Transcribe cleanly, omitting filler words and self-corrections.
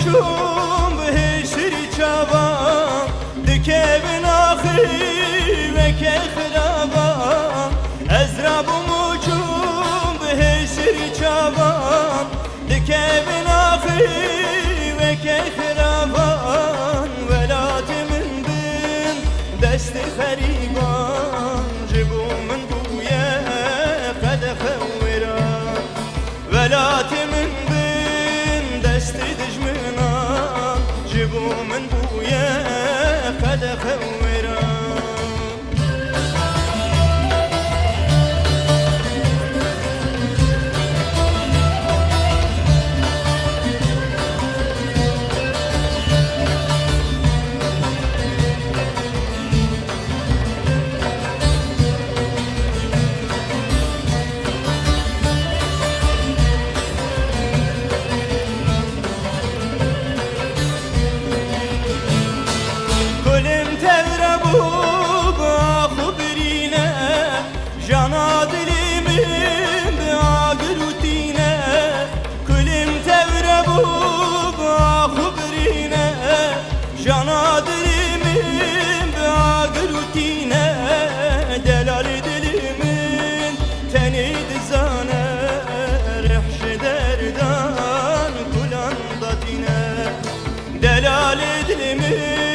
موچوم بهشری چوام دکه بناخی وکه خرابام از رب موچوم بهشری چوام دکه بناخی وکه خرابام ولات من بین دست خریبان جبو من بویا قد خورام ولات من بین دست دجمنان جبو من بویا قد خورام Cana dilimin bağır rutine delal dilimin teni dizane rehş derdan kulan datine delal dilimin